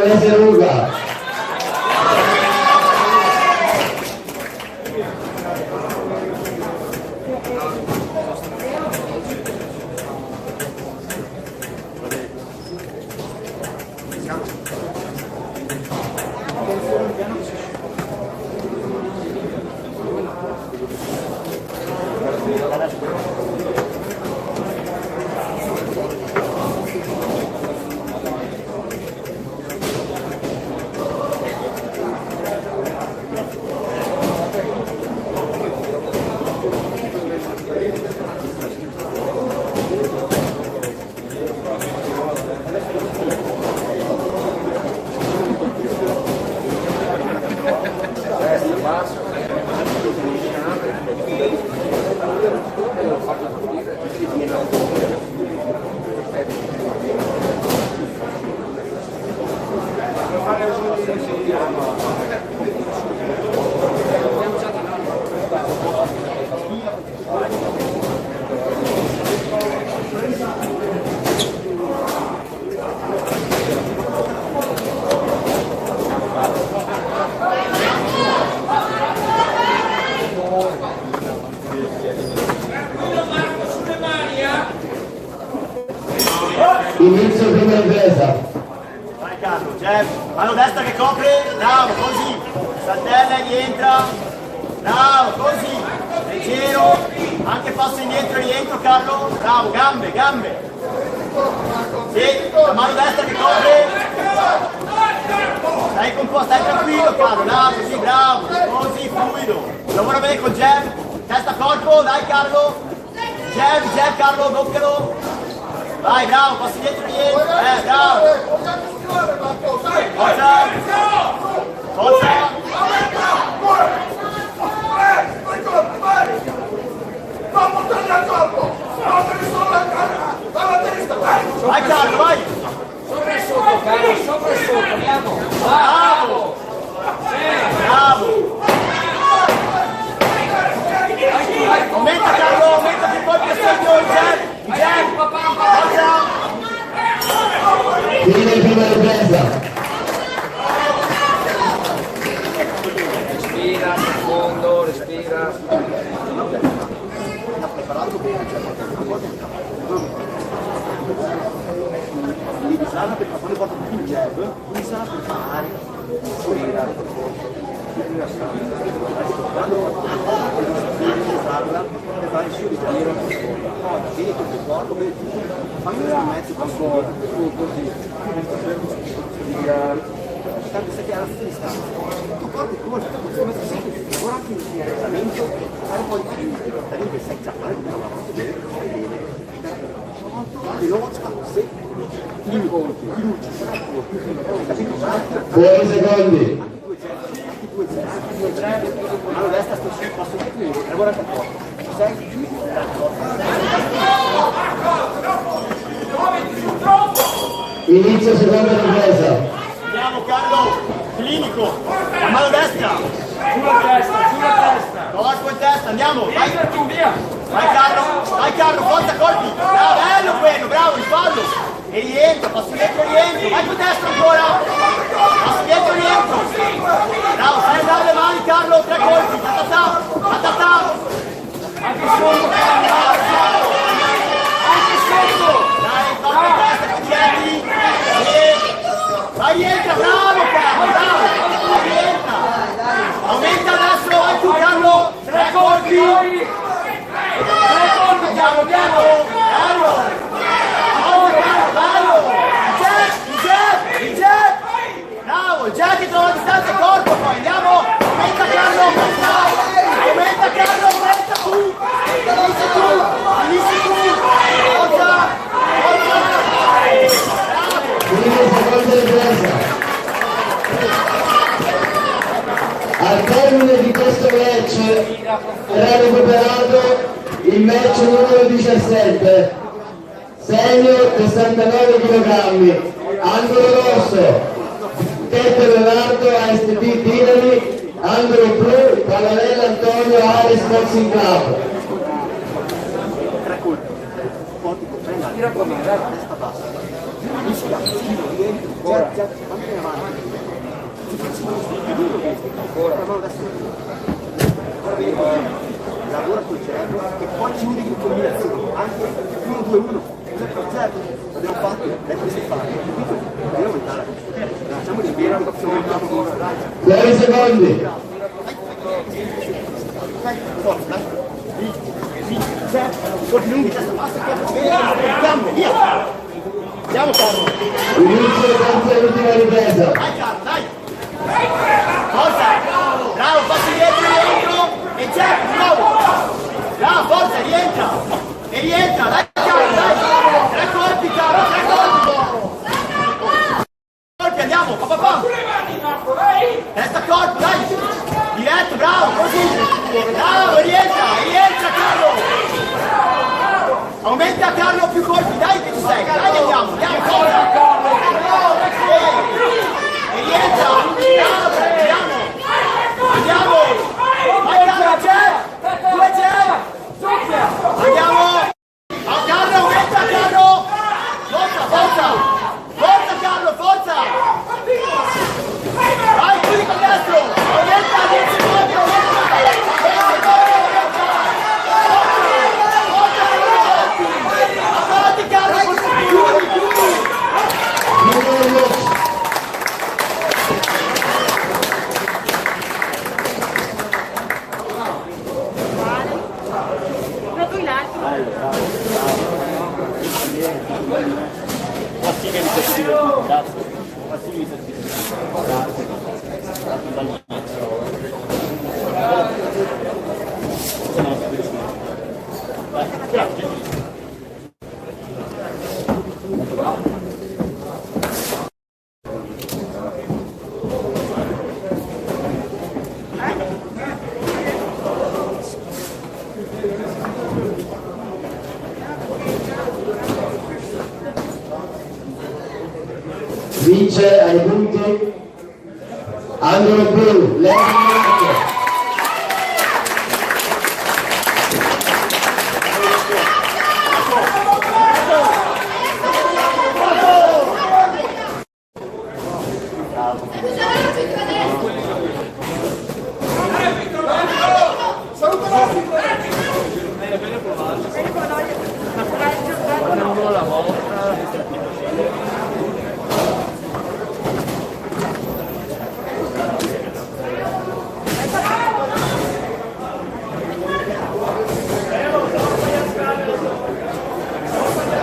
Ruga. Inizio prima ripresa. Vai Carlo, Jeff, mano destra che copre, bravo, così, saltella e rientra, bravo, così, leggero, anche passo indietro e rientro Carlo, bravo, gambe, gambe, sì, la mano destra che copre, stai composto, stai tranquillo Carlo, bravo, così, bravo, così, fluido, lavora bene con Jeff, testa corpo, dai Carlo, Jeff Carlo, doppialo. Vai, bravo, passi dietro rientro, bravo! Forza! Forza! Vai Carlo, vai! Sopra e sotto, Carlo, sopra e sotto, andiamo! Bravo! Bravo! Aumenta Carlo, aumenta più colpi a segno, Jeff, forza! Fine prima ripresa. Respira, profondo, respira. Preparato bene, di sana per quando porta più il jab, di sana per fare, usarla per fare il suo ritiro, vedi tutto il corpo, vedi tutto, fammi un mezzo così, tanto se che alla sinistra, tutto il corpo è corto, questo mezzo semplice, ora anche il allenamento, fare un po' di più, che sai già fare tutta la volta bene, veloce, secco, incontri, fiducia, capito? Buoni secondi. Mano destra sto su, passo dietro e lavora per poco. Sei? Inizio seconda ripresa. Andiamo Carlo, clinico, la mano destra. Sulla testa, Corpo e testa, andiamo, vai. Entra tu, via! Vai Carlo, forza colpi. Bravo, bello quello, bravo, rifallo. E rientro, passo dietro e rientro, vai con destra ancora. Passo dietro e rientro. Bravo, fai andare le mani Carlo, 3 colpi, ta. Anche sotto, anche sotto! Dai, corpo e testa, che tieni. Vai, rientra, bravo Carlo, bravo. Rientra. Aumenta adesso, vai tu Carlo, 3 colpi. 3 colpi, piano, piano. Bravo, già che trova la distanza corpo poi, andiamo, aumenta Carlo, aumenta tu, finisci tu, forza, Fine seconda ripresa. Al termine di questo match era recuperato il match numero 17, senior 69 kg, angolo rosso. Tete Leonardo AST Dinami, angolo blu, Pallarella Antonio Ares Boxing Club. 3 colpi, forti, prendi la testa bassa. Mischia, schifo, rientro, già, fammi in avanti. Ancora, la mano destra. Ora vedi, lavora sul cerebro e poi chiudi in combinazione, anche 1-2-1, 0-0, l'abbiamo fatto, adesso si fa, devi aumentare. Facciamo di vera, Fuori secondi. Dai, forza, dai. Lì, c'è, colpi lunghi, testa bassa, gambe, via. Andiamo Carlo. Inizio senza l'ultima ripresa. Dai Carlo, dai. Forza, bravo, passi dietro, rientro. E c'è, bravo. Bravo, forza, rientra. E rientra, dai Carlo, dai. 3 colpi Carlo, 3 colpi. Andiamo, papà. Testa corpo, dai. Diretto, bravo, così. Bravo, rientra Carlo. Aumenta Carlo più colpi, dai che ci sei. Dai, andiamo, forza. E rientra. Bravo, andiamo. Vai Carlo, c'è. 2 c'è. Andiamo. A Carlo, aumenta Carlo. Forza. Forza Carlo, forza. Vai, chiudi con destro. Aumenta, 10 secondi, avanti Carlo, chiudi. Vince ai punti angolo blu, Lenny. la volta